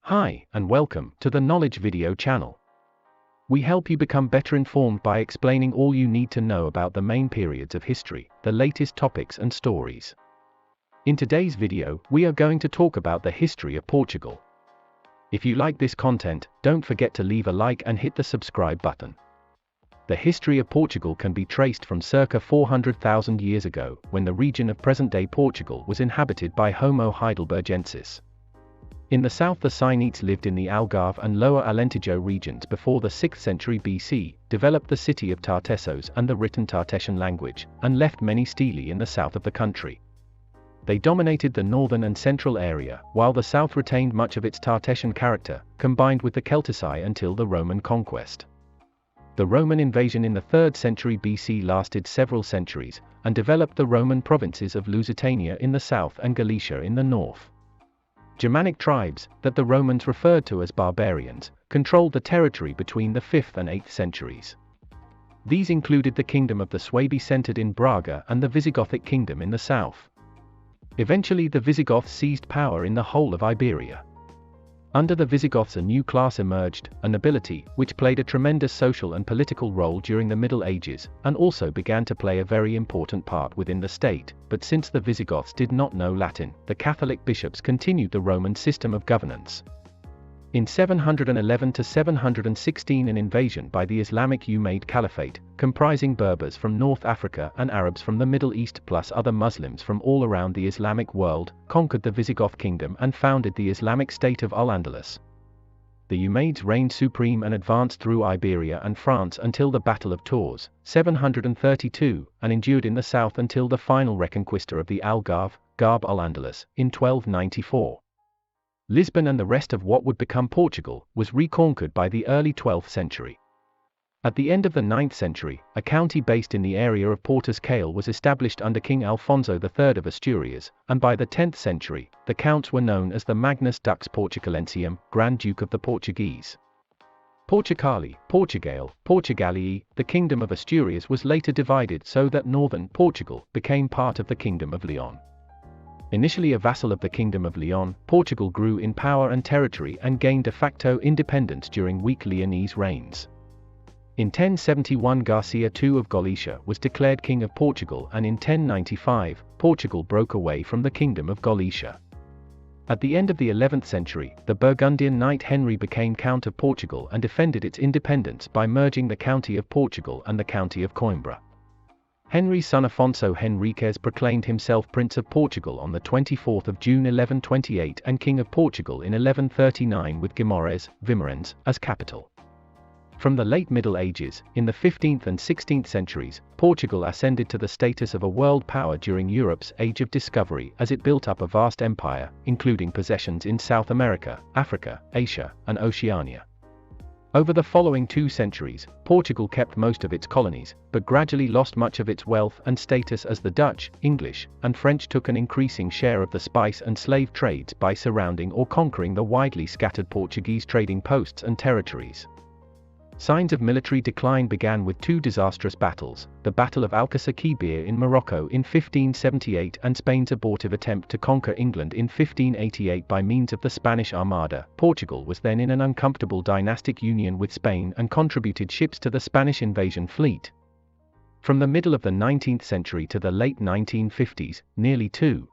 Hi, and welcome to the Knowledge Video channel. We help you become better informed by explaining all you need to know about the main periods of history, the latest topics and stories. In today's video, we are going to talk about the history of Portugal. If you like this content, don't forget to leave a like and hit the subscribe button. The history of Portugal can be traced from circa 400,000 years ago, when the region of present-day Portugal was inhabited by Homo heidelbergensis. In the south, the Cynetes lived in the Algarve and Lower Alentejo regions before the 6th century BC, developed the city of Tartessos and the written Tartessian language, and left many stelae in the south of the country. They dominated the northern and central area, while the south retained much of its Tartessian character, combined with the Celtici until the Roman conquest. The Roman invasion in the 3rd century BC lasted several centuries, and developed the Roman provinces of Lusitania in the south and Galicia in the north. Germanic tribes, that the Romans referred to as barbarians, controlled the territory between the 5th and 8th centuries. These included the kingdom of the Suebi centered in Braga and the Visigothic kingdom in the south. Eventually the Visigoths seized power in the whole of Iberia. Under the Visigoths a new class emerged, a nobility, which played a tremendous social and political role during the Middle Ages, and also began to play a very important part within the state. But since the Visigoths did not know Latin, the Catholic bishops continued the Roman system of governance. In 711 to 716 an invasion by the Islamic Umayyad Caliphate, comprising Berbers from North Africa and Arabs from the Middle East plus other Muslims from all around the Islamic world, conquered the Visigoth kingdom and founded the Islamic state of Al-Andalus. The Umayyads reigned supreme and advanced through Iberia and France until the Battle of Tours, 732, and endured in the south until the final reconquista of the Algarve, Garb al-Andalus, in 1294. Lisbon and the rest of what would become Portugal was reconquered by the early 12th century. At the end of the 9th century, a county based in the area of Portus Cale was established under King Alfonso III of Asturias, and by the 10th century, the counts were known as the Magnus Dux Portucalensium, Grand Duke of the Portuguese. Portucali, Portugal, Portugalii, the Kingdom of Asturias was later divided so that northern Portugal became part of the Kingdom of Leon. Initially a vassal of the Kingdom of Leon, Portugal grew in power and territory and gained de facto independence during weak Leonese reigns. In 1071 Garcia II of Galicia was declared King of Portugal, and in 1095, Portugal broke away from the Kingdom of Galicia. At the end of the 11th century, the Burgundian knight Henry became Count of Portugal and defended its independence by merging the County of Portugal and the County of Coimbra. Henry's son Afonso Henriques proclaimed himself Prince of Portugal on the 24th of June 1128 and King of Portugal in 1139 with Vimorens, as capital. From the late Middle Ages, in the 15th and 16th centuries, Portugal ascended to the status of a world power during Europe's Age of Discovery as it built up a vast empire, including possessions in South America, Africa, Asia, and Oceania. Over the following 2 centuries, Portugal kept most of its colonies, but gradually lost much of its wealth and status as the Dutch, English, and French took an increasing share of the spice and slave trades by surrounding or conquering the widely scattered Portuguese trading posts and territories. Signs of military decline began with 2 disastrous battles, the Battle of Alcácer Quibir in Morocco in 1578 and Spain's abortive attempt to conquer England in 1588 by means of the Spanish Armada. Portugal was then in an uncomfortable dynastic union with Spain and contributed ships to the Spanish invasion fleet. From the middle of the 19th century to the late 1950s, nearly 2.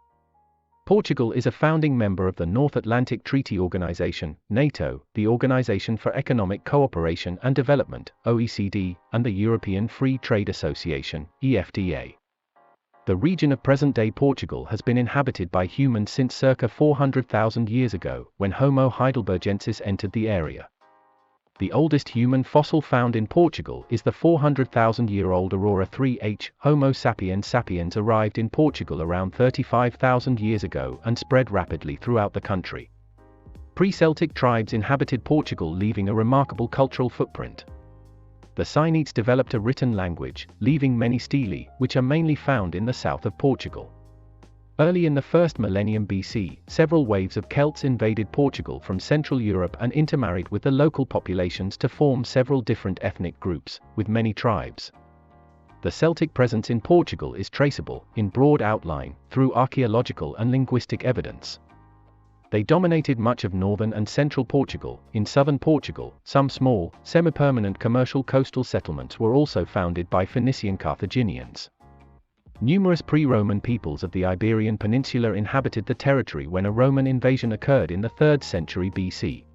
Portugal is a founding member of the North Atlantic Treaty Organization, NATO, the Organization for Economic Cooperation and Development, OECD, and the European Free Trade Association, EFTA. The region of present-day Portugal has been inhabited by humans since circa 400,000 years ago, when Homo heidelbergensis entered the area. The oldest human fossil found in Portugal is the 400,000-year-old Aurora 3H. Homo sapiens sapiens arrived in Portugal around 35,000 years ago and spread rapidly throughout the country. Pre-Celtic tribes inhabited Portugal, leaving a remarkable cultural footprint. The Cynetes developed a written language, leaving many stelae, which are mainly found in the south of Portugal. Early in the 1st millennium BC, several waves of Celts invaded Portugal from Central Europe and intermarried with the local populations to form several different ethnic groups, with many tribes. The Celtic presence in Portugal is traceable, in broad outline, through archaeological and linguistic evidence. They dominated much of northern and central Portugal. In southern Portugal, some small, semi-permanent commercial coastal settlements were also founded by Phoenician Carthaginians. Numerous pre-Roman peoples of the Iberian Peninsula inhabited the territory when a Roman invasion occurred in the 3rd century BC.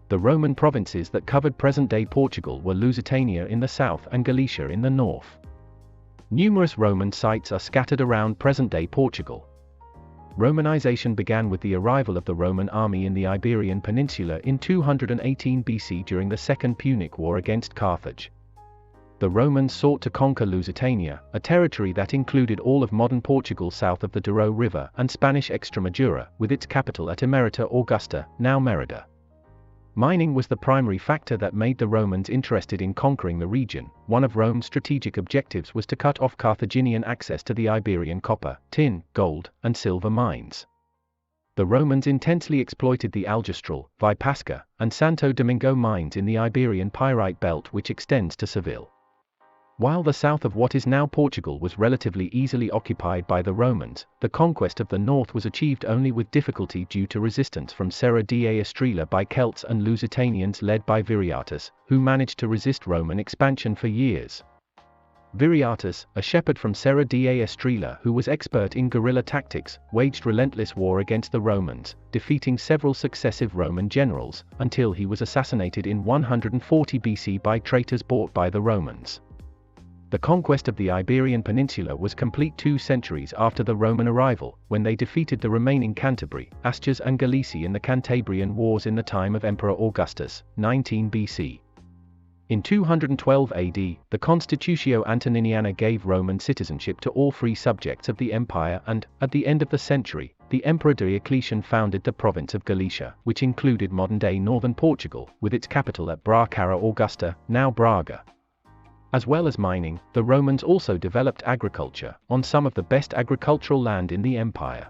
The Roman provinces that covered present-day Portugal were Lusitania in the south and Galicia in the north. Numerous Roman sites are scattered around present-day Portugal. Romanization began with the arrival of the Roman army in the Iberian Peninsula in 218 BC during the Second Punic War against Carthage. The Romans sought to conquer Lusitania, a territory that included all of modern Portugal south of the Douro River, and Spanish Extremadura, with its capital at Emerita Augusta, now Merida. Mining was the primary factor that made the Romans interested in conquering the region. One of Rome's strategic objectives was to cut off Carthaginian access to the Iberian copper, tin, gold, and silver mines. The Romans intensely exploited the Algestral, Vipasca, and Santo Domingo mines in the Iberian Pyrite Belt, which extends to Seville. While the south of what is now Portugal was relatively easily occupied by the Romans, the conquest of the north was achieved only with difficulty due to resistance from Serra da Estrela by Celts and Lusitanians led by Viriatus, who managed to resist Roman expansion for years. Viriatus, a shepherd from Serra da Estrela who was expert in guerrilla tactics, waged relentless war against the Romans, defeating several successive Roman generals, until he was assassinated in 140 BC by traitors bought by the Romans. The conquest of the Iberian Peninsula was complete 2 centuries after the Roman arrival, when they defeated the remaining Cantabria, Asturias and Galicia in the Cantabrian Wars in the time of Emperor Augustus, 19 BC. In 212 AD, the Constitutio Antoniniana gave Roman citizenship to all free subjects of the empire and, at the end of the century, the Emperor Diocletian founded the province of Galicia, which included modern-day northern Portugal, with its capital at Bracara Augusta, now Braga. As well as mining, the Romans also developed agriculture, on some of the best agricultural land in the empire.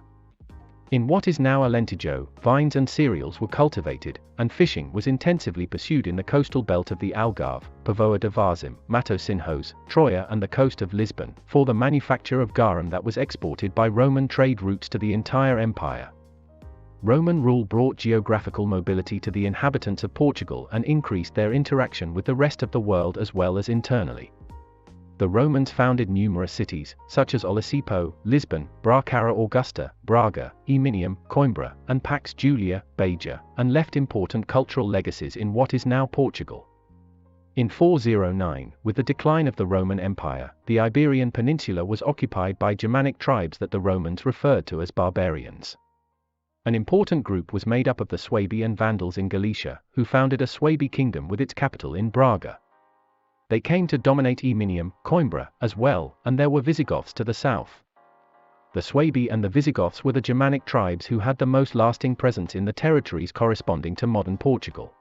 In what is now Alentejo, vines and cereals were cultivated, and fishing was intensively pursued in the coastal belt of the Algarve, Póvoa de Varzim, Matosinhos, Troia and the coast of Lisbon, for the manufacture of garum that was exported by Roman trade routes to the entire empire. Roman rule brought geographical mobility to the inhabitants of Portugal and increased their interaction with the rest of the world as well as internally. The Romans founded numerous cities, such as Olisipo, Lisbon, Bracara Augusta, Braga, Eminium, Coimbra, and Pax Julia, Beja, and left important cultural legacies in what is now Portugal. In 409, with the decline of the Roman Empire, the Iberian Peninsula was occupied by Germanic tribes that the Romans referred to as barbarians. An important group was made up of the Suebi and Vandals in Galicia, who founded a Suebi kingdom with its capital in Braga. They came to dominate Eminium, Coimbra, as well, and there were Visigoths to the south. The Suebi and the Visigoths were the Germanic tribes who had the most lasting presence in the territories corresponding to modern Portugal.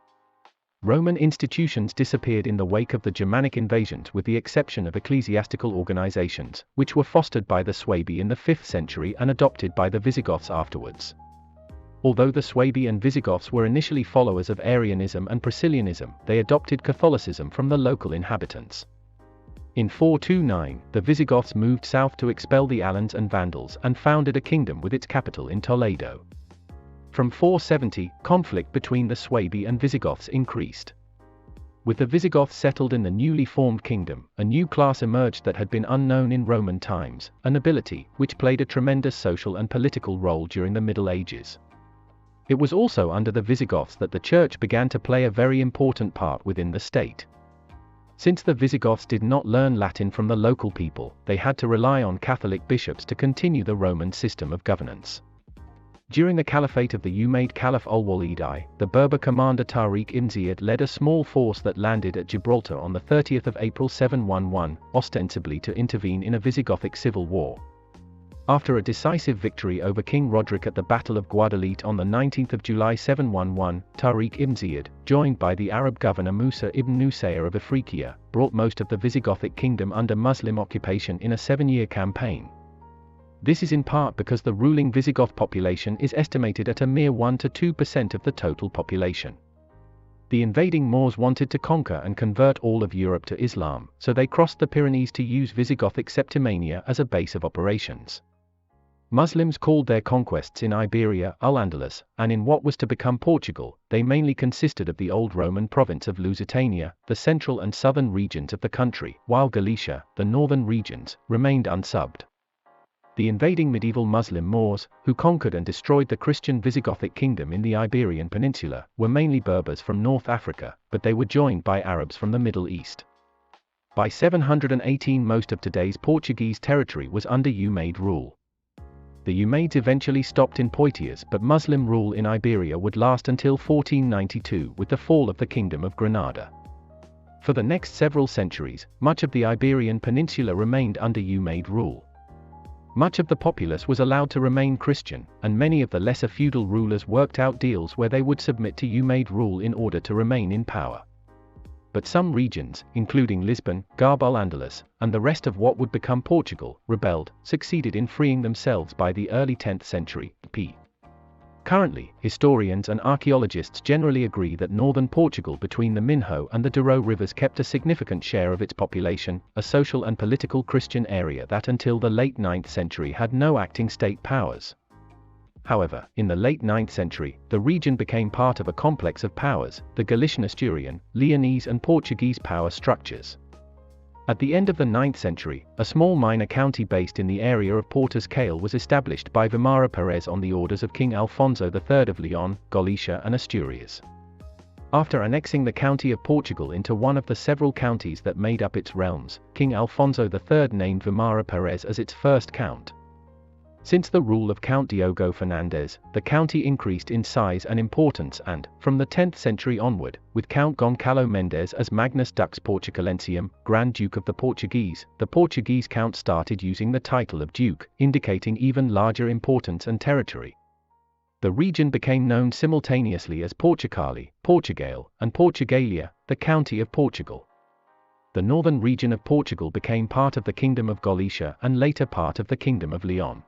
Roman institutions disappeared in the wake of the Germanic invasions with the exception of ecclesiastical organizations, which were fostered by the Suebi in the 5th century and adopted by the Visigoths afterwards. Although the Suebi and Visigoths were initially followers of Arianism and Priscillianism, they adopted Catholicism from the local inhabitants. In 429, the Visigoths moved south to expel the Alans and Vandals and founded a kingdom with its capital in Toledo. From 470, conflict between the Suebi and Visigoths increased. With the Visigoths settled in the newly formed kingdom, a new class emerged that had been unknown in Roman times, a nobility, which played a tremendous social and political role during the Middle Ages. It was also under the Visigoths that the church began to play a very important part within the state. Since the Visigoths did not learn Latin from the local people, they had to rely on Catholic bishops to continue the Roman system of governance. During the caliphate of the Umayyad Caliph Al-Walidi, the Berber commander Tariq ibn Ziyad led a small force that landed at Gibraltar on the 30th of April 711, ostensibly to intervene in a Visigothic civil war. After a decisive victory over King Roderick at the Battle of Guadalete on the 19th of July 711, Tariq ibn Ziyad, joined by the Arab governor Musa ibn Nusayr of Afriqiya, brought most of the Visigothic kingdom under Muslim occupation in a 7-year campaign. This is in part because the ruling Visigoth population is estimated at a mere 1 to 2% of the total population. The invading Moors wanted to conquer and convert all of Europe to Islam, so they crossed the Pyrenees to use Visigothic Septimania as a base of operations. Muslims called their conquests in Iberia Al-Andalus, and in what was to become Portugal, they mainly consisted of the old Roman province of Lusitania, the central and southern regions of the country, while Galicia, the northern regions, remained unsubbed. The invading medieval Muslim Moors, who conquered and destroyed the Christian Visigothic kingdom in the Iberian Peninsula, were mainly Berbers from North Africa, but they were joined by Arabs from the Middle East. By 718 most of today's Portuguese territory was under Umayyad rule. The Umayyads eventually stopped in Poitiers, but Muslim rule in Iberia would last until 1492 with the fall of the Kingdom of Granada. For the next several centuries, much of the Iberian Peninsula remained under Umayyad rule. Much of the populace was allowed to remain Christian, and many of the lesser feudal rulers worked out deals where they would submit to Umayyad rule in order to remain in power. But some regions, including Lisbon, Garb al-Andalus, and the rest of what would become Portugal, rebelled, succeeded in freeing themselves by the early 10th century, p. Currently, historians and archaeologists generally agree that northern Portugal between the Minho and the Douro rivers kept a significant share of its population, a social and political Christian area that until the late 9th century had no acting state powers. However, in the late 9th century, the region became part of a complex of powers, the Galician Asturian, Leonese and Portuguese power structures. At the end of the 9th century, a small minor county based in the area of Portas Cale was established by Vimara Perez on the orders of King Alfonso III of Leon, Galicia and Asturias. After annexing the county of Portugal into one of the several counties that made up its realms, King Alfonso III named Vimara Perez as its first count. Since the rule of Count Diogo Fernandes, the county increased in size and importance and, from the 10th century onward, with Count Goncalo Mendes as Magnus Dux Portucalensium, Grand Duke of the Portuguese count started using the title of Duke, indicating even larger importance and territory. The region became known simultaneously as Portucali, Portugal, and Portugalia, the County of Portugal. The northern region of Portugal became part of the Kingdom of Galicia and later part of the Kingdom of Leon.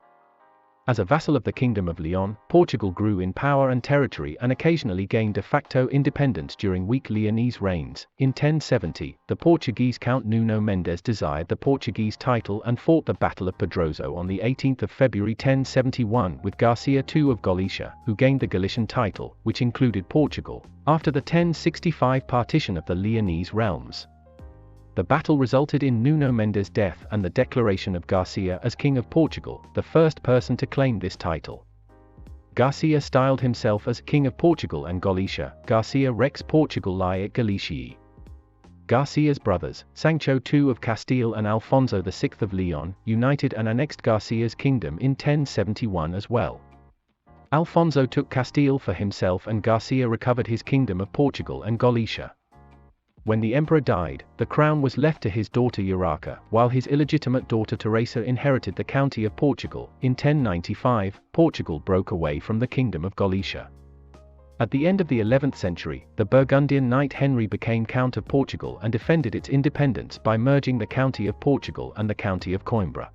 As a vassal of the Kingdom of Leon, Portugal grew in power and territory and occasionally gained de facto independence during weak Leonese reigns. In 1070, the Portuguese Count Nuno Mendes desired the Portuguese title and fought the Battle of Pedroso on the 18th of February 1071 with Garcia II of Galicia, who gained the Galician title, which included Portugal, after the 1065 partition of the Leonese realms. The battle resulted in Nuno Mendes' death and the declaration of Garcia as King of Portugal, the first person to claim this title. Garcia styled himself as King of Portugal and Galicia, Garcia Rex Portugalae et Galiciae. Garcia's brothers, Sancho II of Castile and Alfonso VI of Leon, united and annexed Garcia's kingdom in 1071 as well. Alfonso took Castile for himself and Garcia recovered his kingdom of Portugal and Galicia. When the emperor died, the crown was left to his daughter Urraca, while his illegitimate daughter Teresa inherited the county of Portugal. In 1095, Portugal broke away from the Kingdom of Galicia. At the end of the 11th century, the Burgundian knight Henry became Count of Portugal and defended its independence by merging the county of Portugal and the county of Coimbra.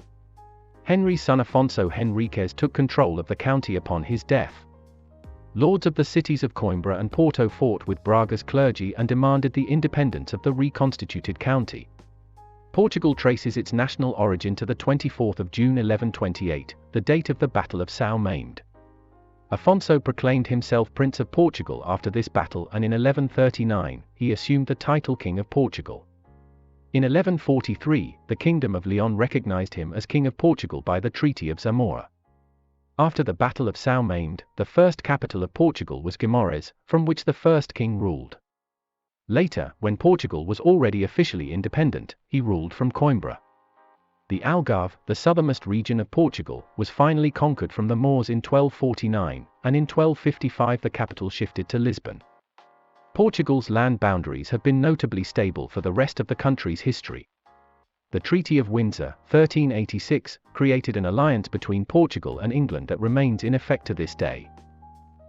Henry's son Afonso Henriques took control of the county upon his death. Lords of the cities of Coimbra and Porto fought with Braga's clergy and demanded the independence of the reconstituted county. Portugal traces its national origin to the 24th of June 1128, the date of the Battle of São Maimed. Afonso proclaimed himself Prince of Portugal after this battle, and in 1139, he assumed the title King of Portugal. In 1143, the Kingdom of Leon recognized him as King of Portugal by the Treaty of Zamora. After the Battle of São Maimed, the first capital of Portugal was Guimarães, from which the first king ruled. Later, when Portugal was already officially independent, he ruled from Coimbra. The Algarve, the southernmost region of Portugal, was finally conquered from the Moors in 1249, and in 1255 the capital shifted to Lisbon. Portugal's land boundaries have been notably stable for the rest of the country's history. The Treaty of Windsor, 1386, created an alliance between Portugal and England that remains in effect to this day.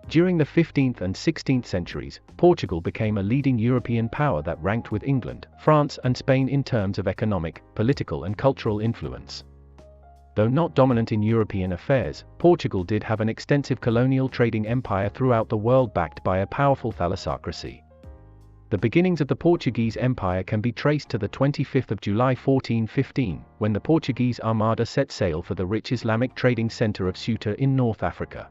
During the 15th and 16th centuries, Portugal became a leading European power that ranked with England, France and Spain in terms of economic, political and cultural influence. Though not dominant in European affairs, Portugal did have an extensive colonial trading empire throughout the world backed by a powerful thalassocracy. The beginnings of the Portuguese Empire can be traced to the 25th of July 1415, when the Portuguese Armada set sail for the rich Islamic trading center of Ceuta in North Africa.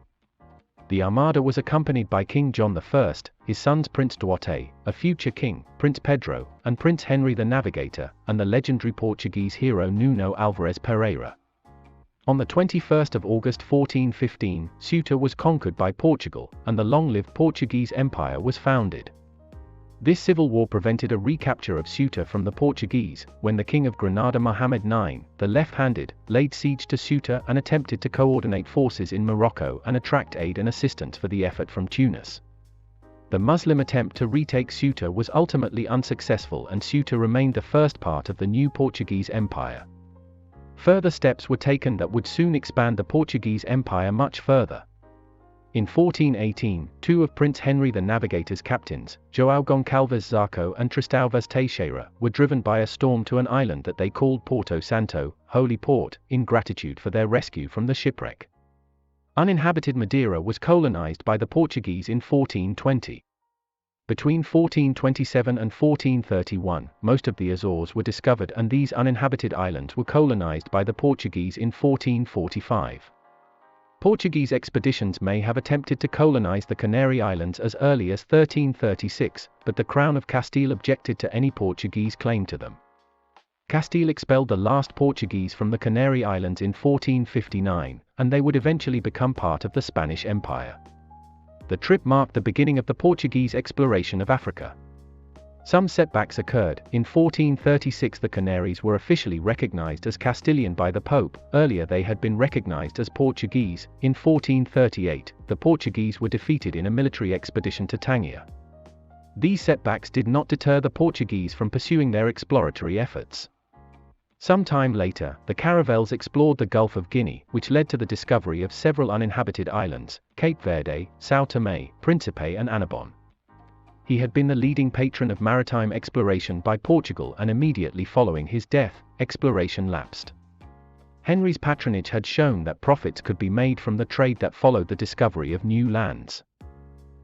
The Armada was accompanied by King John I, his sons Prince Duarte, a future king, Prince Pedro, and Prince Henry the Navigator, and the legendary Portuguese hero Nuno Álvares Pereira. On the 21st of August 1415, Ceuta was conquered by Portugal, and the long-lived Portuguese Empire was founded. This civil war prevented a recapture of Ceuta from the Portuguese, when the King of Granada Muhammad IX, the left-handed, laid siege to Ceuta and attempted to coordinate forces in Morocco and attract aid and assistance for the effort from Tunis. The Muslim attempt to retake Ceuta was ultimately unsuccessful, and Ceuta remained the first part of the new Portuguese Empire. Further steps were taken that would soon expand the Portuguese Empire much further. In 1418, two of Prince Henry the Navigator's captains, João Goncalves Zarco and Tristão Vaz Teixeira, were driven by a storm to an island that they called Porto Santo, Holy Port, in gratitude for their rescue from the shipwreck. Uninhabited Madeira was colonized by the Portuguese in 1420. Between 1427 and 1431, most of the Azores were discovered, and these uninhabited islands were colonized by the Portuguese in 1445. Portuguese expeditions may have attempted to colonize the Canary Islands as early as 1336, but the Crown of Castile objected to any Portuguese claim to them. Castile expelled the last Portuguese from the Canary Islands in 1459, and they would eventually become part of the Spanish Empire. The trip marked the beginning of the Portuguese exploration of Africa. Some setbacks occurred. In 1436 the Canaries were officially recognized as Castilian by the Pope. Earlier they had been recognized as Portuguese. In 1438, the Portuguese were defeated in a military expedition to Tangier. These setbacks did not deter the Portuguese from pursuing their exploratory efforts. Some time later, the caravels explored the Gulf of Guinea, which led to the discovery of several uninhabited islands, Cape Verde, São Tomé, Príncipe and Annobon. He had been the leading patron of maritime exploration by Portugal, and immediately following his death, exploration lapsed. Henry's patronage had shown that profits could be made from the trade that followed the discovery of new lands.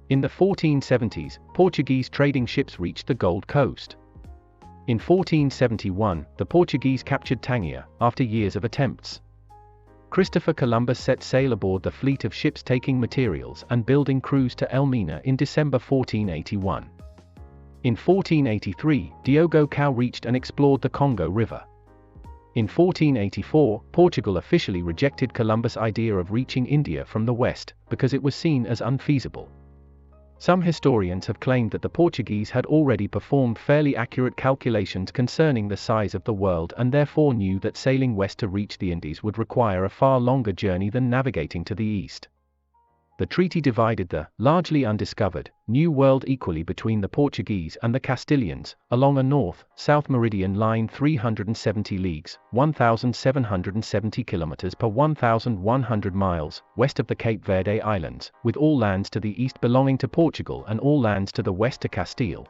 In the 1470s, Portuguese trading ships reached the Gold Coast. In 1471, the Portuguese captured Tangier, after years of attempts. Christopher Columbus set sail aboard the fleet of ships taking materials and building crews to Elmina in December 1481. In 1483, Diogo Cao reached and explored the Congo River. In 1484, Portugal officially rejected Columbus' idea of reaching India from the west, because it was seen as unfeasible. Some historians have claimed that the Portuguese had already performed fairly accurate calculations concerning the size of the world, and therefore knew that sailing west to reach the Indies would require a far longer journey than navigating to the east. The treaty divided the, largely undiscovered, New World equally between the Portuguese and the Castilians, along a north-south meridian line 370 leagues, 1,770 kilometers per 1,100 miles, west of the Cape Verde Islands, with all lands to the east belonging to Portugal and all lands to the west to Castile.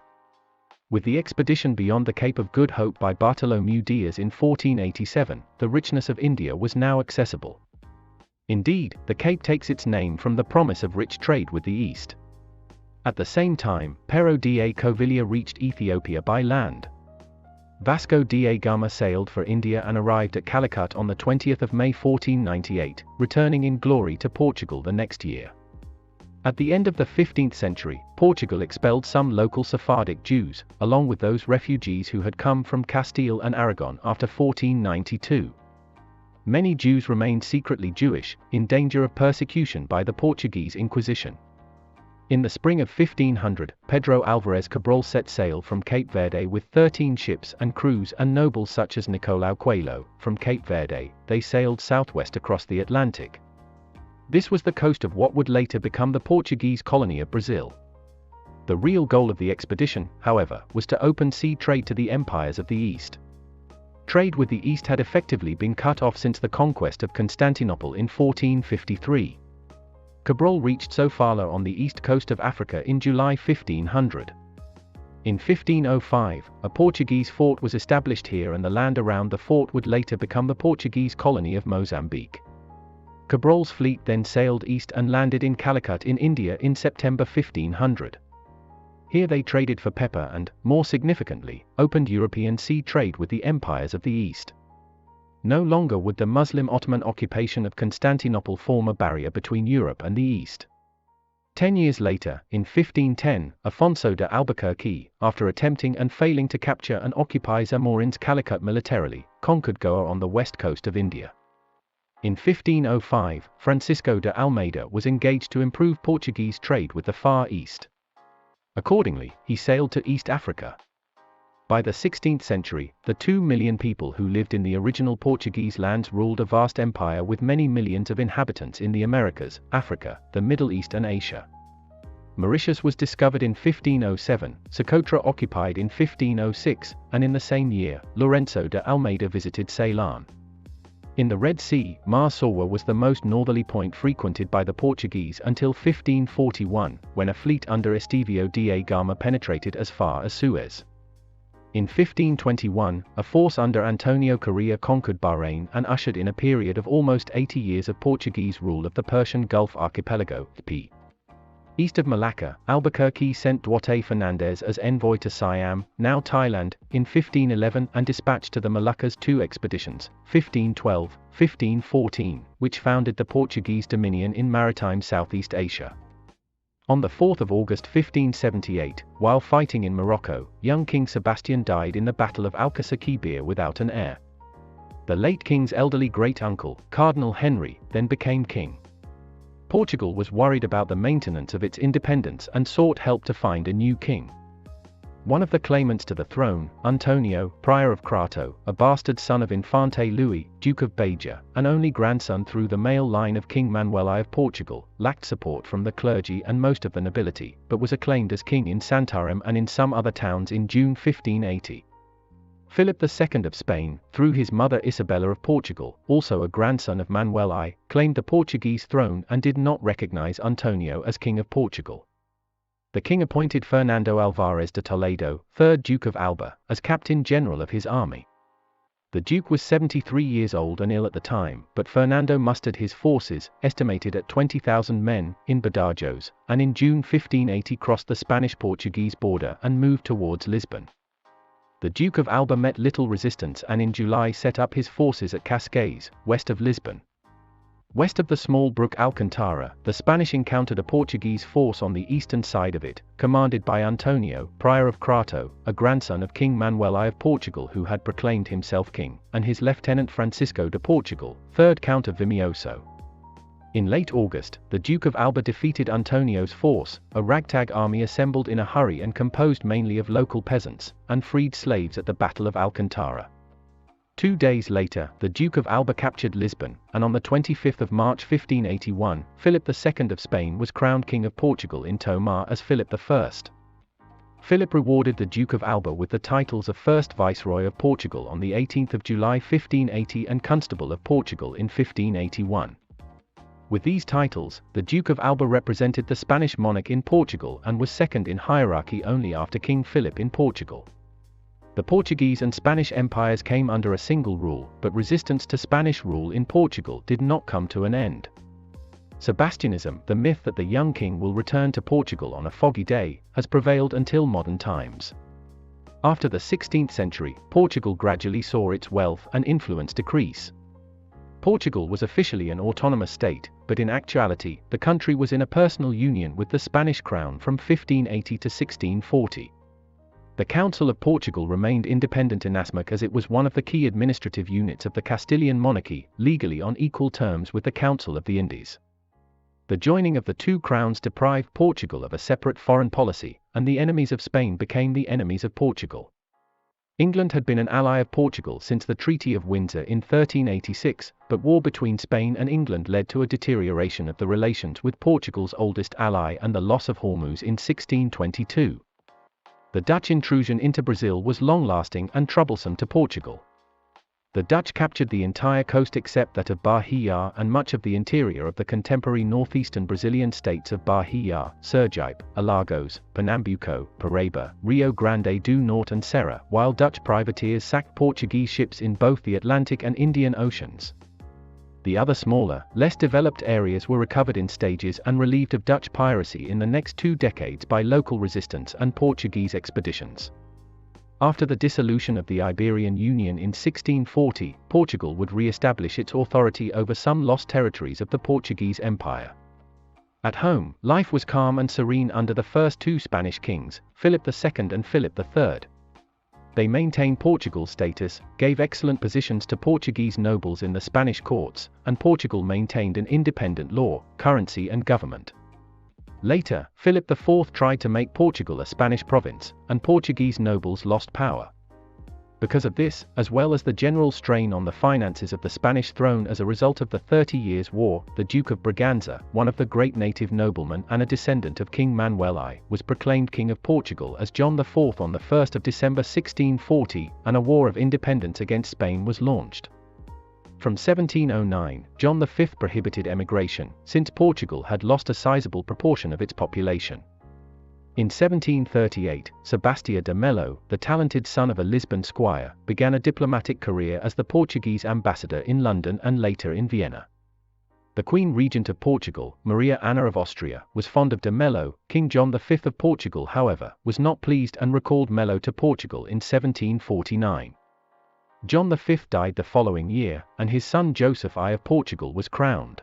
With the expedition beyond the Cape of Good Hope by Bartholomew Diaz in 1487, the richness of India was now accessible. Indeed, the Cape takes its name from the promise of rich trade with the East. At the same time, Pero da Covilhã reached Ethiopia by land. Vasco da Gama sailed for India and arrived at Calicut on the 20th of May 1498, returning in glory to Portugal the next year. At the end of the 15th century, Portugal expelled some local Sephardic Jews, along with those refugees who had come from Castile and Aragon after 1492. Many Jews remained secretly Jewish, in danger of persecution by the Portuguese Inquisition. In the spring of 1500, Pedro Álvares Cabral set sail from Cape Verde with 13 ships and crews and nobles such as Nicolau Coelho. From Cape Verde, they sailed southwest across the Atlantic. This was the coast of what would later become the Portuguese colony of Brazil. The real goal of the expedition, however, was to open sea trade to the empires of the East. Trade with the East had effectively been cut off since the conquest of Constantinople in 1453. Cabral reached Sofala on the east coast of Africa in July 1500. In 1505, a Portuguese fort was established here, and the land around the fort would later become the Portuguese colony of Mozambique. Cabral's fleet then sailed east and landed in Calicut in India in September 1500. Here they traded for pepper and, more significantly, opened European sea trade with the empires of the East. No longer would the Muslim Ottoman occupation of Constantinople form a barrier between Europe and the East. 10 years later, in 1510, Afonso de Albuquerque, after attempting and failing to capture and occupy Zamorin's Calicut militarily, conquered Goa on the west coast of India. In 1505, Francisco de Almeida was engaged to improve Portuguese trade with the Far East. Accordingly, he sailed to East Africa. By the 16th century, the 2 million people who lived in the original Portuguese lands ruled a vast empire with many millions of inhabitants in the Americas, Africa, the Middle East and Asia. Mauritius was discovered in 1507, Socotra occupied in 1506, and in the same year, Lorenzo de Almeida visited Ceylon. In the Red Sea, Mar Sorwa was the most northerly point frequented by the Portuguese until 1541, when a fleet under Estevão da Gama penetrated as far as Suez. In 1521, a force under Antonio Correa conquered Bahrain and ushered in a period of almost 80 years of Portuguese rule of the Persian Gulf archipelago, p. East of Malacca, Albuquerque sent Duarte Fernandez as envoy to Siam, now Thailand, in 1511 and dispatched to the Moluccas 2 expeditions, 1512-1514, which founded the Portuguese dominion in maritime Southeast Asia. On the 4th of August 1578, while fighting in Morocco, young King Sebastian died in the Battle of Alcácer without an heir. The late king's elderly great-uncle, Cardinal Henry, then became king. Portugal was worried about the maintenance of its independence and sought help to find a new king. One of the claimants to the throne, Antonio, Prior of Crato, a bastard son of Infante Louis, Duke of Beja, and only grandson through the male line of King Manuel I of Portugal, lacked support from the clergy and most of the nobility, but was acclaimed as king in Santarém and in some other towns in June 1580. Philip II of Spain, through his mother Isabella of Portugal, also a grandson of Manuel I, claimed the Portuguese throne and did not recognize Antonio as King of Portugal. The king appointed Fernando Álvares de Toledo, 3rd Duke of Alba, as captain general of his army. The Duke was 73 years old and ill at the time, but Fernando mustered his forces, estimated at 20,000 men, in Badajoz, and in June 1580 crossed the Spanish-Portuguese border and moved towards Lisbon. The Duke of Alba met little resistance and in July set up his forces at Cascais, west of Lisbon. West of the small brook Alcantara, the Spanish encountered a Portuguese force on the eastern side of it, commanded by Antonio, Prior of Crato, a grandson of King Manuel I of Portugal who had proclaimed himself king, and his lieutenant Francisco de Portugal, 3rd Count of Vimioso. In late August, the Duke of Alba defeated Antonio's force, a ragtag army assembled in a hurry and composed mainly of local peasants, and freed slaves at the Battle of Alcantara. 2 days later, the Duke of Alba captured Lisbon, and on the 25th of March 1581, Philip II of Spain was crowned King of Portugal in Tomar as Philip I. Philip rewarded the Duke of Alba with the titles of First Viceroy of Portugal on the 18th of July 1580 and Constable of Portugal in 1581. With these titles, the Duke of Alba represented the Spanish monarch in Portugal and was second in hierarchy only after King Philip in Portugal. The Portuguese and Spanish empires came under a single rule, but resistance to Spanish rule in Portugal did not come to an end. Sebastianism, the myth that the young king will return to Portugal on a foggy day, has prevailed until modern times. After the 16th century, Portugal gradually saw its wealth and influence decrease. Portugal was officially an autonomous state, but in actuality, the country was in a personal union with the Spanish crown from 1580 to 1640. The Council of Portugal remained independent inasmuch as it was one of the key administrative units of the Castilian monarchy, legally on equal terms with the Council of the Indies. The joining of the two crowns deprived Portugal of a separate foreign policy, and the enemies of Spain became the enemies of Portugal. England had been an ally of Portugal since the Treaty of Windsor in 1386, but war between Spain and England led to a deterioration of the relations with Portugal's oldest ally and the loss of Hormuz in 1622. The Dutch intrusion into Brazil was long-lasting and troublesome to Portugal. The Dutch captured the entire coast except that of Bahia and much of the interior of the contemporary northeastern Brazilian states of Bahia, Sergipe, Alagoas, Pernambuco, Paraíba, Rio Grande do Norte and Serra, while Dutch privateers sacked Portuguese ships in both the Atlantic and Indian Oceans. The other smaller, less developed areas were recovered in stages and relieved of Dutch piracy in the next 2 decades by local resistance and Portuguese expeditions. After the dissolution of the Iberian Union in 1640, Portugal would re-establish its authority over some lost territories of the Portuguese Empire. At home, life was calm and serene under the first 2 Spanish kings, Philip II and Philip III. They maintained Portugal's status, gave excellent positions to Portuguese nobles in the Spanish courts, and Portugal maintained an independent law, currency and government. Later, Philip IV tried to make Portugal a Spanish province, and Portuguese nobles lost power. Because of this, as well as the general strain on the finances of the Spanish throne as a result of the 30 Years' War, the Duke of Braganza, one of the great native noblemen and a descendant of King Manuel I, was proclaimed King of Portugal as John IV on the 1st of December 1640, and a war of independence against Spain was launched. From 1709, John V prohibited emigration, since Portugal had lost a sizable proportion of its population. In 1738, Sebastião de Melo, the talented son of a Lisbon squire, began a diplomatic career as the Portuguese ambassador in London and later in Vienna. The Queen Regent of Portugal, Maria Anna of Austria, was fond of de Melo. King John V of Portugal, however, was not pleased and recalled Melo to Portugal in 1749. John V died the following year, and his son Joseph I of Portugal was crowned.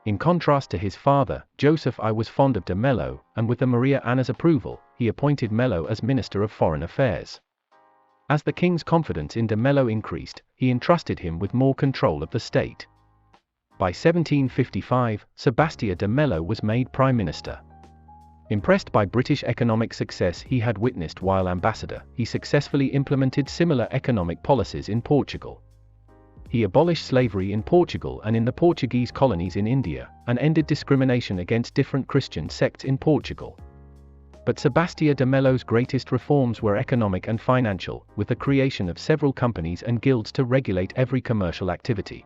In contrast to his father, Joseph I was fond of de Melo, and with the Maria Anna's approval, he appointed Melo as Minister of Foreign Affairs. As the king's confidence in de Melo increased, he entrusted him with more control of the state. By 1755, Sebastião de Melo was made Prime Minister. Impressed by British economic success he had witnessed while ambassador, he successfully implemented similar economic policies in Portugal. He abolished slavery in Portugal and in the Portuguese colonies in India, and ended discrimination against different Christian sects in Portugal. But Sebastião de Melo's greatest reforms were economic and financial, with the creation of several companies and guilds to regulate every commercial activity.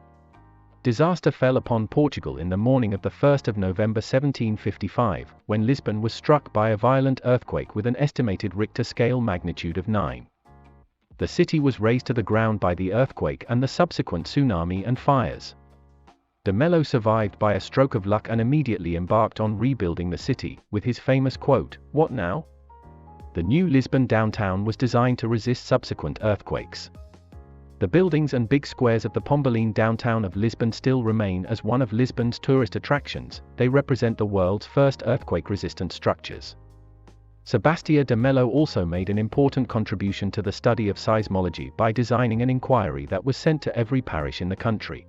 Disaster fell upon Portugal in the morning of the 1st of November 1755, when Lisbon was struck by a violent earthquake with an estimated Richter scale magnitude of 9. The city was razed to the ground by the earthquake and the subsequent tsunami and fires. De Melo survived by a stroke of luck and immediately embarked on rebuilding the city, with his famous quote, "What now?" The new Lisbon downtown was designed to resist subsequent earthquakes. The buildings and big squares of the Pombalene downtown of Lisbon still remain as one of Lisbon's tourist attractions. They represent the world's first earthquake-resistant structures. Sebastião de Melo also made an important contribution to the study of seismology by designing an inquiry that was sent to every parish in the country.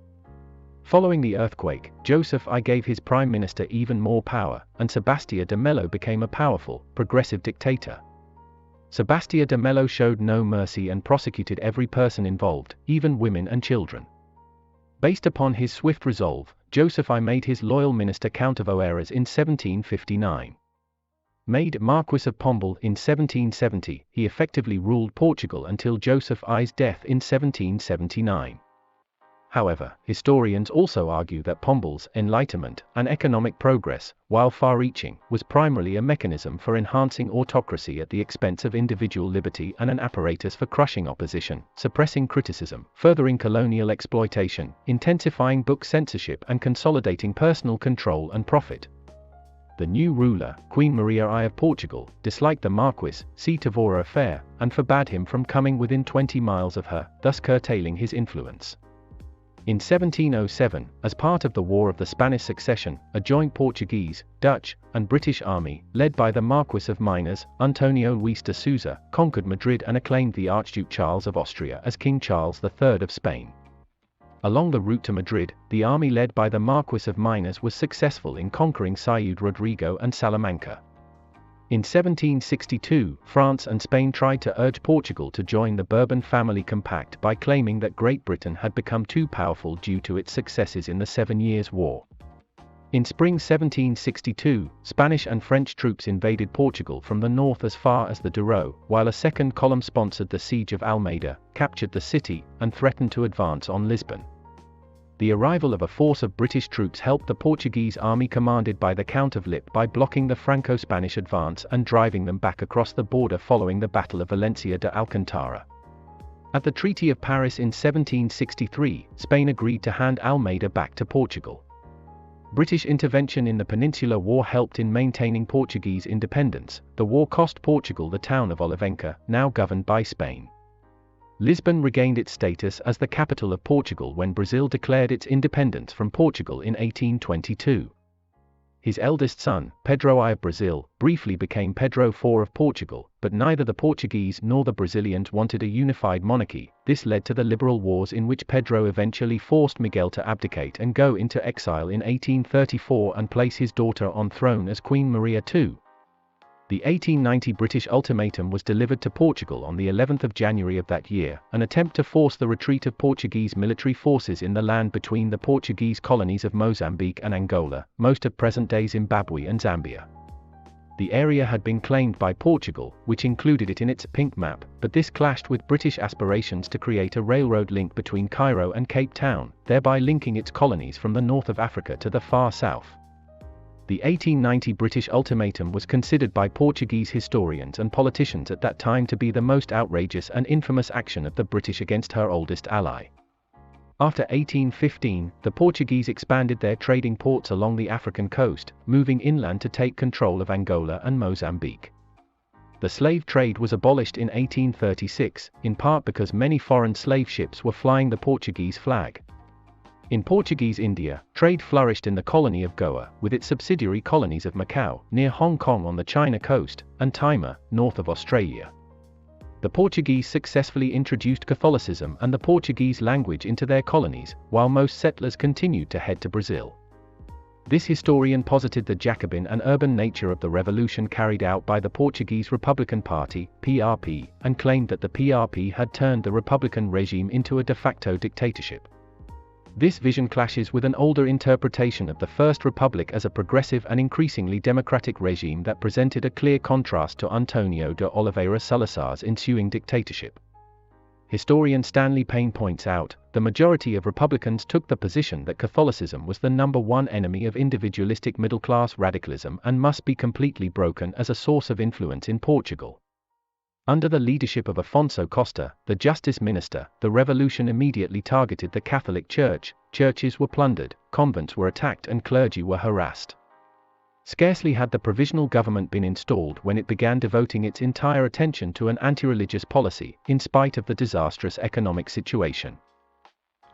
Following the earthquake, Joseph I gave his prime minister even more power, and Sebastião de Melo became a powerful, progressive dictator. Sebastião de Melo showed no mercy and prosecuted every person involved, even women and children. Based upon his swift resolve, Joseph I made his loyal minister Count of Oeiras in 1759. Made Marquis of Pombal in 1770, he effectively ruled Portugal until Joseph I's death in 1779. However, historians also argue that Pombal's enlightenment and economic progress, while far-reaching, was primarily a mechanism for enhancing autocracy at the expense of individual liberty and an apparatus for crushing opposition, suppressing criticism, furthering colonial exploitation, intensifying book censorship and consolidating personal control and profit. The new ruler, Queen Maria I of Portugal, disliked the Marquis, Tavora affair, and forbade him from coming within 20 miles of her, thus curtailing his influence. In 1707, as part of the War of the Spanish Succession, a joint Portuguese, Dutch, and British army, led by the Marquis of Minas, Antonio Luis de Sousa, conquered Madrid and acclaimed the Archduke Charles of Austria as King Charles III of Spain. Along the route to Madrid, the army led by the Marquis of Minas was successful in conquering Ciudad Rodrigo and Salamanca. In 1762, France and Spain tried to urge Portugal to join the Bourbon family compact by claiming that Great Britain had become too powerful due to its successes in the 7 Years' War. In spring 1762, Spanish and French troops invaded Portugal from the north as far as the Douro, while a second column sponsored the siege of Almeida, captured the city, and threatened to advance on Lisbon. The arrival of a force of British troops helped the Portuguese army commanded by the Count of Lip by blocking the Franco-Spanish advance and driving them back across the border following the Battle of Valencia de Alcantara. At the Treaty of Paris in 1763, Spain agreed to hand Almeida back to Portugal. British intervention in the Peninsular War helped in maintaining Portuguese independence. The war cost Portugal the town of Olivença, now governed by Spain. Lisbon regained its status as the capital of Portugal when Brazil declared its independence from Portugal in 1822. His eldest son, Pedro I of Brazil, briefly became Pedro IV of Portugal, but neither the Portuguese nor the Brazilians wanted a unified monarchy. This led to the Liberal Wars, in which Pedro eventually forced Miguel to abdicate and go into exile in 1834 and place his daughter on throne as Queen Maria II. The 1890 British ultimatum was delivered to Portugal on the 11th of January of that year, an attempt to force the retreat of Portuguese military forces in the land between the Portuguese colonies of Mozambique and Angola, most of present-day Zimbabwe and Zambia. The area had been claimed by Portugal, which included it in its pink map, but this clashed with British aspirations to create a railroad link between Cairo and Cape Town, thereby linking its colonies from the north of Africa to the far south. The 1890 British ultimatum was considered by Portuguese historians and politicians at that time to be the most outrageous and infamous action of the British against her oldest ally. After 1815, the Portuguese expanded their trading ports along the African coast, moving inland to take control of Angola and Mozambique. The slave trade was abolished in 1836, in part because many foreign slave ships were flying the Portuguese flag. In Portuguese India, trade flourished in the colony of Goa, with its subsidiary colonies of Macau, near Hong Kong on the China coast, and Timor, north of Australia. The Portuguese successfully introduced Catholicism and the Portuguese language into their colonies, while most settlers continued to head to Brazil. This historian posited the Jacobin and urban nature of the revolution carried out by the Portuguese Republican Party, PRP, and claimed that the PRP had turned the Republican regime into a de facto dictatorship. This vision clashes with an older interpretation of the First Republic as a progressive and increasingly democratic regime that presented a clear contrast to Antonio de Oliveira Salazar's ensuing dictatorship. Historian Stanley Payne points out, the majority of Republicans took the position that Catholicism was the number one enemy of individualistic middle-class radicalism and must be completely broken as a source of influence in Portugal. Under the leadership of Afonso Costa, the justice minister, the revolution immediately targeted the Catholic Church. Churches were plundered, convents were attacked and clergy were harassed. Scarcely had the provisional government been installed when it began devoting its entire attention to an anti-religious policy, in spite of the disastrous economic situation.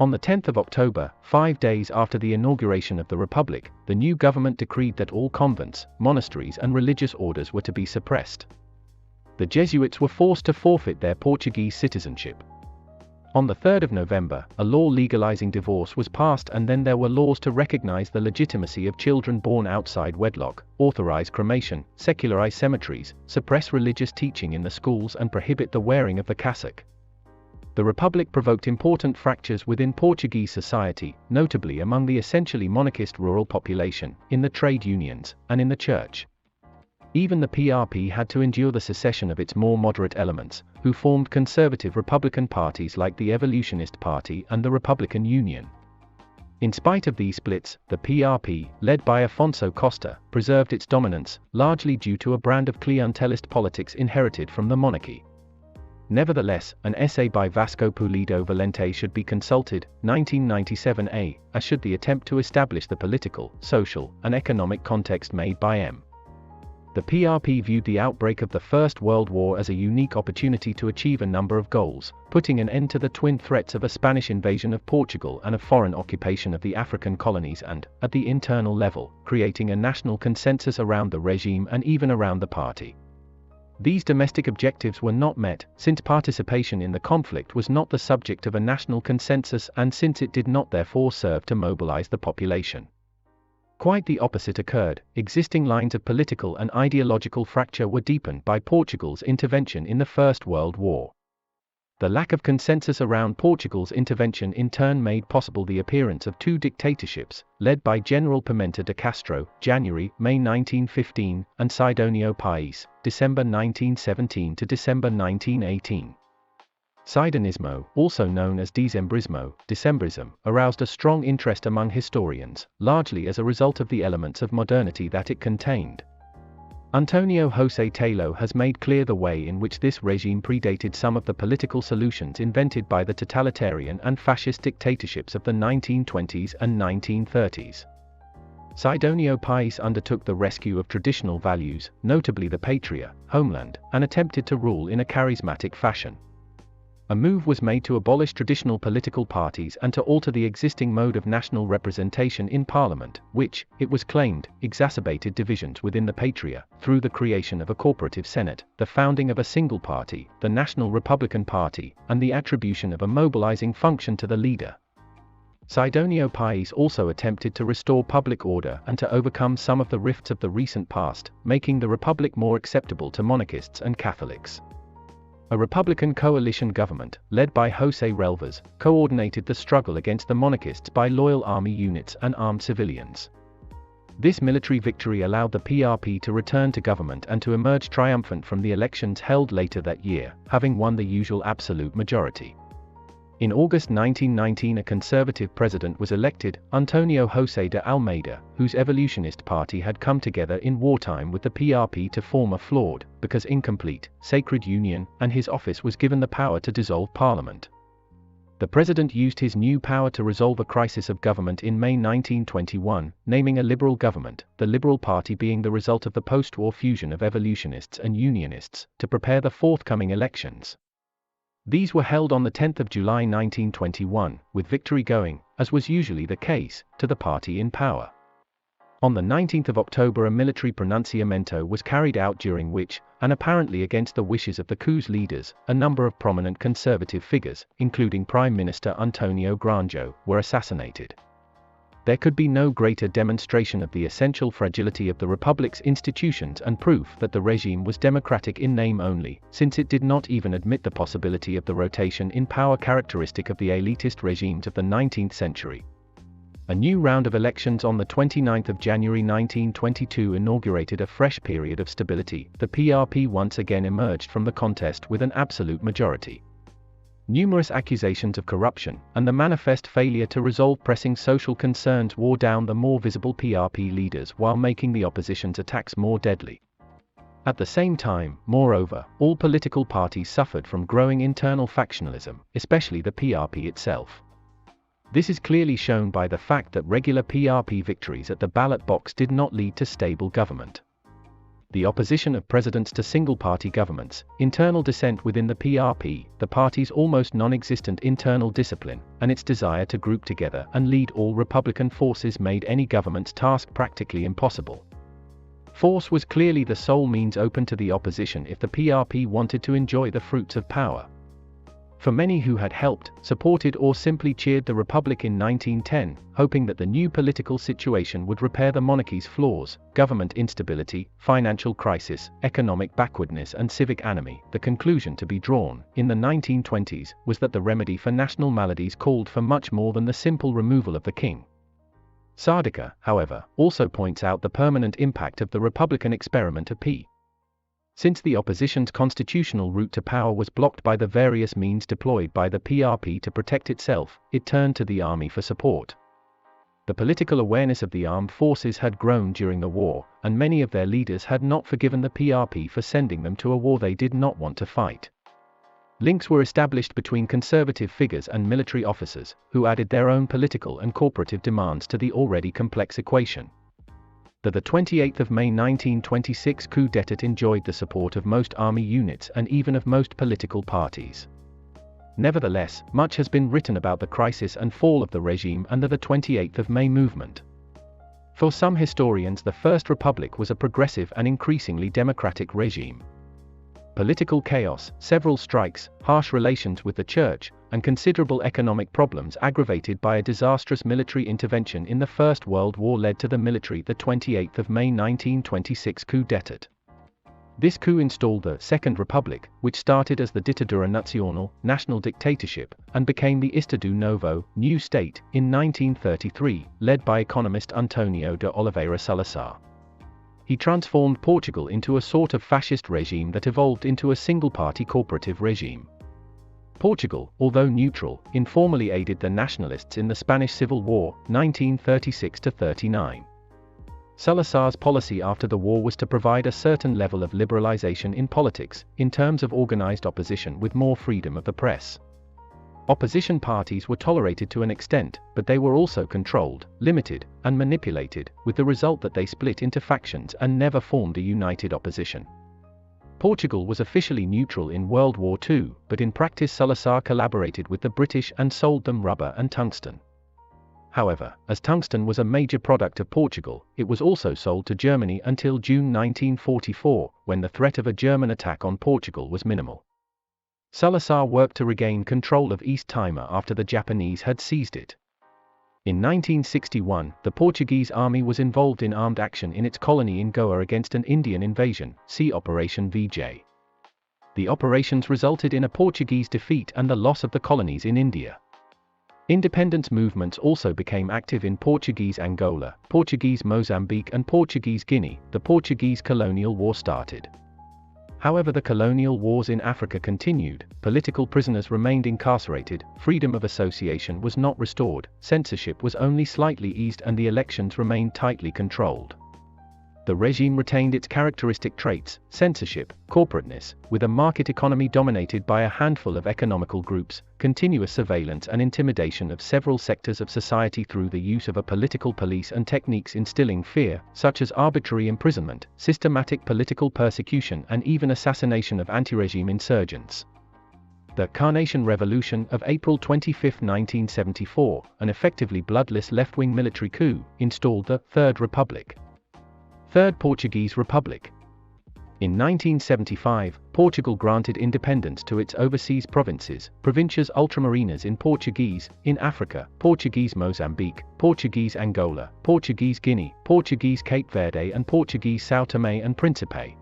On the 10th of October, 5 days after the inauguration of the Republic, the new government decreed that all convents, monasteries and religious orders were to be suppressed. The Jesuits were forced to forfeit their Portuguese citizenship. On the 3rd of November, a law legalizing divorce was passed, and then there were laws to recognize the legitimacy of children born outside wedlock, authorize cremation, secularize cemeteries, suppress religious teaching in the schools and prohibit the wearing of the cassock. The Republic provoked important fractures within Portuguese society, notably among the essentially monarchist rural population, in the trade unions, and in the church. Even the PRP had to endure the secession of its more moderate elements, who formed conservative Republican parties like the Evolutionist Party and the Republican Union. In spite of these splits, the PRP, led by Afonso Costa, preserved its dominance, largely due to a brand of clientelist politics inherited from the monarchy. Nevertheless, an essay by Vasco Pulido Valente should be consulted, 1997a, as should the attempt to establish the political, social, and economic context made by M. The PRP viewed the outbreak of the First World War as a unique opportunity to achieve a number of goals, putting an end to the twin threats of a Spanish invasion of Portugal and a foreign occupation of the African colonies and, at the internal level, creating a national consensus around the regime and even around the party. These domestic objectives were not met, since participation in the conflict was not the subject of a national consensus and since it did not therefore serve to mobilize the population. Quite the opposite occurred. Existing lines of political and ideological fracture were deepened by Portugal's intervention in the First World War. The lack of consensus around Portugal's intervention in turn made possible the appearance of two dictatorships, led by General Pimenta de Castro, January-May 1915, and Sidonio Pais, December 1917 to December 1918. Sidonismo, also known as Decembrismo, aroused a strong interest among historians, largely as a result of the elements of modernity that it contained. Antonio José Taylor has made clear the way in which this regime predated some of the political solutions invented by the totalitarian and fascist dictatorships of the 1920s and 1930s. Sidonio Pais undertook the rescue of traditional values, notably the patria, homeland, and attempted to rule in a charismatic fashion. A move was made to abolish traditional political parties and to alter the existing mode of national representation in parliament, which, it was claimed, exacerbated divisions within the patria, through the creation of a corporative senate, the founding of a single party, the National Republican Party, and the attribution of a mobilizing function to the leader. Sidonio Pais also attempted to restore public order and to overcome some of the rifts of the recent past, making the republic more acceptable to monarchists and Catholics. A Republican coalition government, led by José Relvas, coordinated the struggle against the monarchists by loyal army units and armed civilians. This military victory allowed the PRP to return to government and to emerge triumphant from the elections held later that year, having won the usual absolute majority. In August 1919 a conservative president was elected, Antonio José de Almeida, whose evolutionist party had come together in wartime with the PRP to form a flawed, because incomplete, sacred union, and his office was given the power to dissolve parliament. The president used his new power to resolve a crisis of government in May 1921, naming a liberal government, the Liberal Party being the result of the post-war fusion of evolutionists and unionists, to prepare the forthcoming elections. These were held on the 10th of July 1921, with victory going, as was usually the case, to the party in power. On the 19th of October a military pronunciamento was carried out during which, and apparently against the wishes of the coup's leaders, a number of prominent conservative figures, including Prime Minister Antonio Granjo, were assassinated. There could be no greater demonstration of the essential fragility of the Republic's institutions and proof that the regime was democratic in name only, since it did not even admit the possibility of the rotation in power characteristic of the elitist regimes of the 19th century. A new round of elections on the 29th of January 1922 inaugurated a fresh period of stability. The PRP once again emerged from the contest with an absolute majority. Numerous accusations of corruption, and the manifest failure to resolve pressing social concerns wore down the more visible PRP leaders while making the opposition's attacks more deadly. At the same time, moreover, all political parties suffered from growing internal factionalism, especially the PRP itself. This is clearly shown by the fact that regular PRP victories at the ballot box did not lead to stable government. The opposition of presidents to single-party governments, internal dissent within the PRP, the party's almost non-existent internal discipline, and its desire to group together and lead all Republican forces made any government's task practically impossible. Force was clearly the sole means open to the opposition if the PRP wanted to enjoy the fruits of power. For many who had helped, supported or simply cheered the Republic in 1910, hoping that the new political situation would repair the monarchy's flaws, government instability, financial crisis, economic backwardness and civic anomie, the conclusion to be drawn, in the 1920s, was that the remedy for national maladies called for much more than the simple removal of the king. Sardica, however, also points out the permanent impact of the Republican experiment of p. Since the opposition's constitutional route to power was blocked by the various means deployed by the PRP to protect itself, it turned to the army for support. The political awareness of the armed forces had grown during the war, and many of their leaders had not forgiven the PRP for sending them to a war they did not want to fight. Links were established between conservative figures and military officers, who added their own political and corporative demands to the already complex equation. The 28th of May 1926 coup d'état enjoyed the support of most army units and even of most political parties. Nevertheless, much has been written about the crisis and fall of the regime under the 28th of May movement. For some historians, the First Republic was a progressive and increasingly democratic regime. Political chaos, several strikes, harsh relations with the church, and considerable economic problems aggravated by a disastrous military intervention in the First World War led to the 28th of May 1926 coup d'état. This coup installed the Second Republic, which started as the Ditadura Nacional, national dictatorship, and became the Estado Novo, new state, in 1933, led by economist Antonio de Oliveira Salazar. He transformed Portugal into a sort of fascist regime that evolved into a single-party corporative regime. Portugal, although neutral, informally aided the nationalists in the Spanish Civil War, 1936–39. Salazar's policy after the war was to provide a certain level of liberalization in politics, in terms of organized opposition with more freedom of the press. Opposition parties were tolerated to an extent, but they were also controlled, limited, and manipulated, with the result that they split into factions and never formed a united opposition. Portugal was officially neutral in World War II, but in practice Salazar collaborated with the British and sold them rubber and tungsten. However, as tungsten was a major product of Portugal, it was also sold to Germany until June 1944, when the threat of a German attack on Portugal was minimal. Salazar worked to regain control of East Timor after the Japanese had seized it. In 1961, the Portuguese army was involved in armed action in its colony in Goa against an Indian invasion, see Operation VJ. The operations resulted in a Portuguese defeat and the loss of the colonies in India. Independence movements also became active in Portuguese Angola, Portuguese Mozambique and Portuguese Guinea. The Portuguese colonial war started. However, the colonial wars in Africa continued, political prisoners remained incarcerated, freedom of association was not restored, censorship was only slightly eased and the elections remained tightly controlled. The regime retained its characteristic traits, censorship, corporateness, with a market economy dominated by a handful of economical groups, continuous surveillance and intimidation of several sectors of society through the use of a political police and techniques instilling fear, such as arbitrary imprisonment, systematic political persecution and even assassination of anti-regime insurgents. The Carnation Revolution of April 25, 1974, an effectively bloodless left-wing military coup, installed the Third Republic. Third Portuguese Republic. In 1975, Portugal granted independence to its overseas provinces, Províncias Ultramarinas in Portuguese, in Africa, Portuguese Mozambique, Portuguese Angola, Portuguese Guinea, Portuguese Cape Verde and Portuguese São Tomé and Príncipe.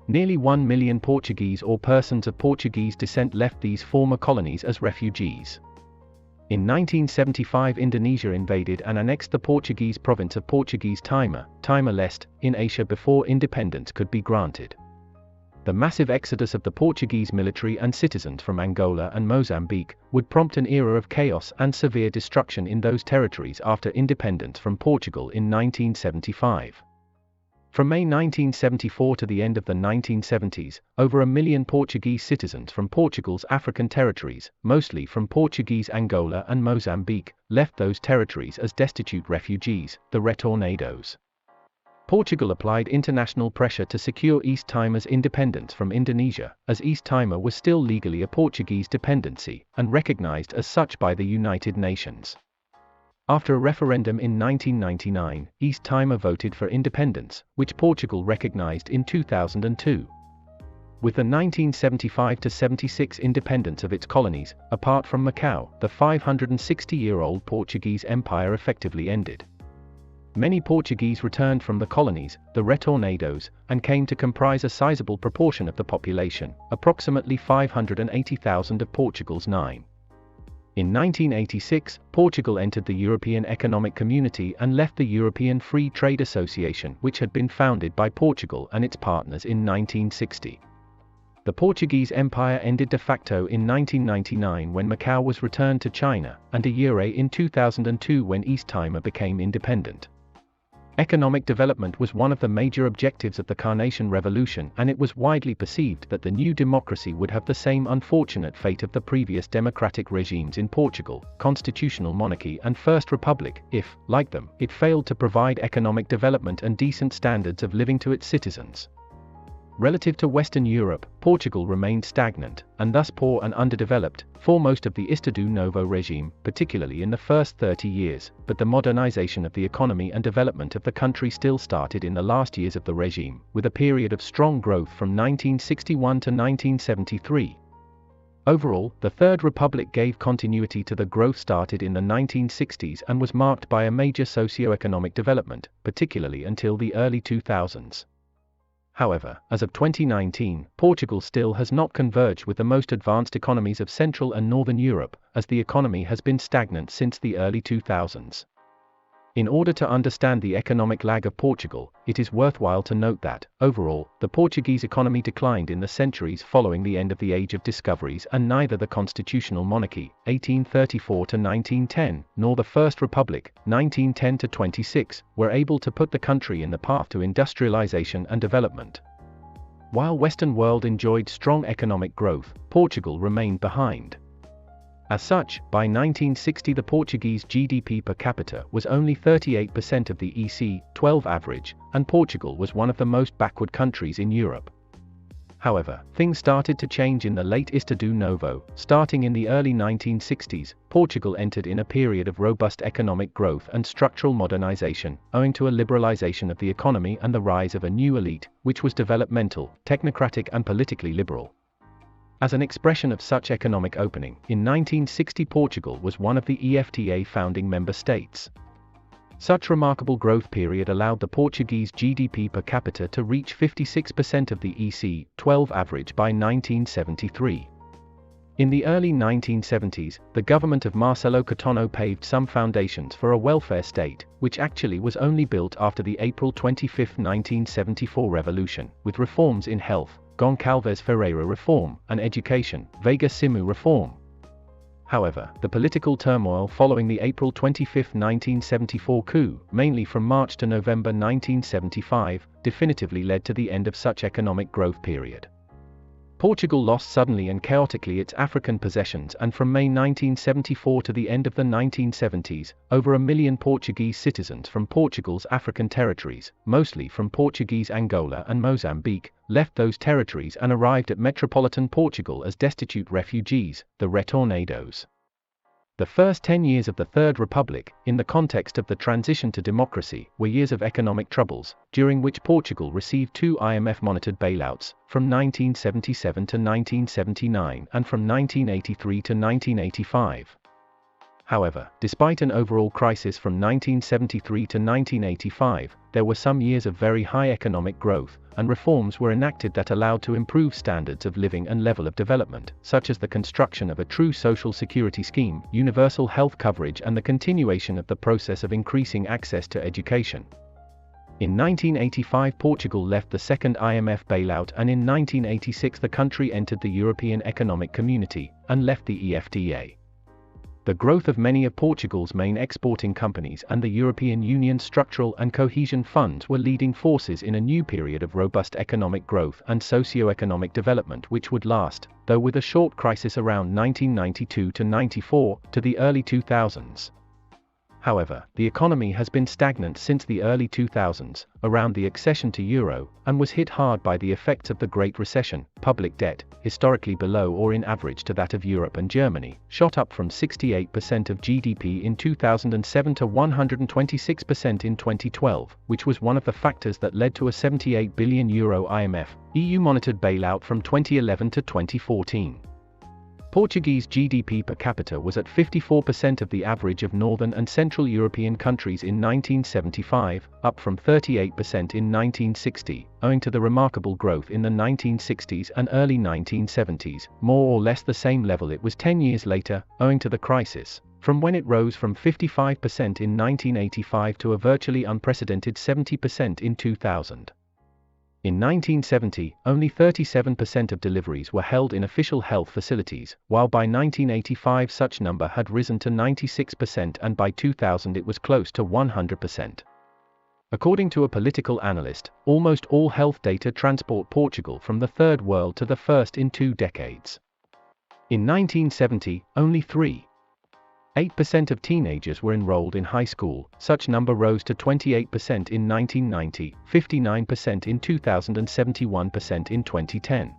Nearly 1 million Portuguese or persons of Portuguese descent left these former colonies as refugees. In 1975, Indonesia invaded and annexed the Portuguese province of Portuguese Timor, Timor-Leste, in Asia before independence could be granted. The massive exodus of the Portuguese military and citizens from Angola and Mozambique would prompt an era of chaos and severe destruction in those territories after independence from Portugal in 1975. From May 1974 to the end of the 1970s, over 1 million Portuguese citizens from Portugal's African territories, mostly from Portuguese Angola and Mozambique, left those territories as destitute refugees, the retornados. Portugal applied international pressure to secure East Timor's independence from Indonesia, as East Timor was still legally a Portuguese dependency, and recognized as such by the United Nations. After a referendum in 1999, East Timor voted for independence, which Portugal recognized in 2002. With the 1975-76 independence of its colonies, apart from Macau, the 560-year-old Portuguese Empire effectively ended. Many Portuguese returned from the colonies, the retornados, and came to comprise a sizable proportion of the population, approximately 580,000 of Portugal's 9. In 1986, Portugal entered the European Economic Community and left the European Free Trade Association, which had been founded by Portugal and its partners in 1960. The Portuguese Empire ended de facto in 1999 when Macau was returned to China, and de jure in 2002 when East Timor became independent. Economic development was one of the major objectives of the Carnation Revolution, and it was widely perceived that the new democracy would have the same unfortunate fate of the previous democratic regimes in Portugal, constitutional monarchy and First Republic, if, like them, it failed to provide economic development and decent standards of living to its citizens. Relative to Western Europe, Portugal remained stagnant, and thus poor and underdeveloped, for most of the Estado Novo regime, particularly in the first 30 years, but the modernization of the economy and development of the country still started in the last years of the regime, with a period of strong growth from 1961 to 1973. Overall, the Third Republic gave continuity to the growth started in the 1960s and was marked by a major socio-economic development, particularly until the early 2000s. However, as of 2019, Portugal still has not converged with the most advanced economies of Central and Northern Europe, as the economy has been stagnant since the early 2000s. In order to understand the economic lag of Portugal, it is worthwhile to note that, overall, the Portuguese economy declined in the centuries following the end of the Age of Discoveries, and neither the constitutional monarchy, 1834 to 1910, nor the First Republic, 1910 to 26, were able to put the country in the path to industrialization and development. While Western world enjoyed strong economic growth, Portugal remained behind. As such, by 1960 the Portuguese GDP per capita was only 38% of the EC12 average, and Portugal was one of the most backward countries in Europe. However, things started to change in the late Estado Novo. Starting in the early 1960s, Portugal entered in a period of robust economic growth and structural modernization, owing to a liberalization of the economy and the rise of a new elite, which was developmental, technocratic and politically liberal. As an expression of such economic opening, in 1960 Portugal was one of the EFTA founding member states. Such remarkable growth period allowed the Portuguese GDP per capita to reach 56% of the EC12 average by 1973. In the early 1970s, the government of Marcelo Caetano paved some foundations for a welfare state, which actually was only built after the April 25, 1974 revolution, with reforms in health, Goncalves Ferreira reform, and education, Veiga Simu reform. However, the political turmoil following the April 25, 1974 coup, mainly from March to November 1975, definitively led to the end of such economic growth period. Portugal lost suddenly and chaotically its African possessions, and from May 1974 to the end of the 1970s, over 1 million Portuguese citizens from Portugal's African territories, mostly from Portuguese Angola and Mozambique, left those territories and arrived at metropolitan Portugal as destitute refugees, the retornados. The first 10 years of the Third Republic, in the context of the transition to democracy, were years of economic troubles, during which Portugal received 2 IMF-monitored bailouts, from 1977 to 1979 and from 1983 to 1985. However, despite an overall crisis from 1973 to 1985, there were some years of very high economic growth, and reforms were enacted that allowed to improve standards of living and level of development, such as the construction of a true social security scheme, universal health coverage and the continuation of the process of increasing access to education. In 1985 Portugal left the second IMF bailout, and in 1986 the country entered the European Economic Community, and left the EFTA. The growth of many of Portugal's main exporting companies and the European Union structural and cohesion funds were leading forces in a new period of robust economic growth and socio-economic development which would last, though with a short crisis around 1992 to 94, to the early 2000s. However, the economy has been stagnant since the early 2000s, around the accession to Euro, and was hit hard by the effects of the Great Recession. Public debt, historically below or in average to that of Europe and Germany, shot up from 68% of GDP in 2007 to 126% in 2012, which was one of the factors that led to a €78 billion IMF, EU-monitored bailout from 2011 to 2014. Portuguese GDP per capita was at 54% of the average of Northern and Central European countries in 1975, up from 38% in 1960, owing to the remarkable growth in the 1960s and early 1970s, more or less the same level it was 10 years later, owing to the crisis, from when it rose from 55% in 1985 to a virtually unprecedented 70% in 2000. In 1970, only 37% of deliveries were held in official health facilities, while by 1985 such number had risen to 96% and by 2000 it was close to 100%. According to a political analyst, almost all health data transport Portugal from the third world to the first in 2 decades. In 1970, only 3.8% of teenagers were enrolled in high school. Such number rose to 28% in 1990, 59% in 2000 and 71% in 2010.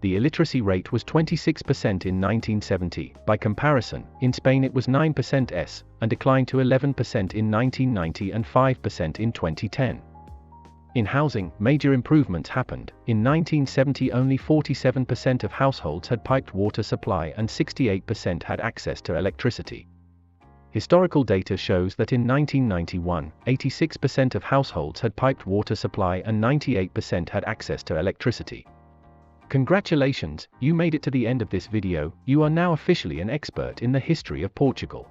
The illiteracy rate was 26% in 1970. By comparison, in Spain it was 9% and declined to 11% in 1990 and 5% in 2010. In housing, major improvements happened. In 1970 only 47% of households had piped water supply and 68% had access to electricity. Historical data shows that in 1991, 86% of households had piped water supply and 98% had access to electricity. Congratulations, you made it to the end of this video. You are now officially an expert in the history of Portugal.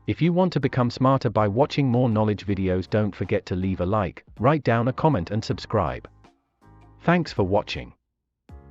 If you want to become smarter by watching more knowledge videos, don't forget to leave a like, write down a comment and subscribe. Thanks for watching.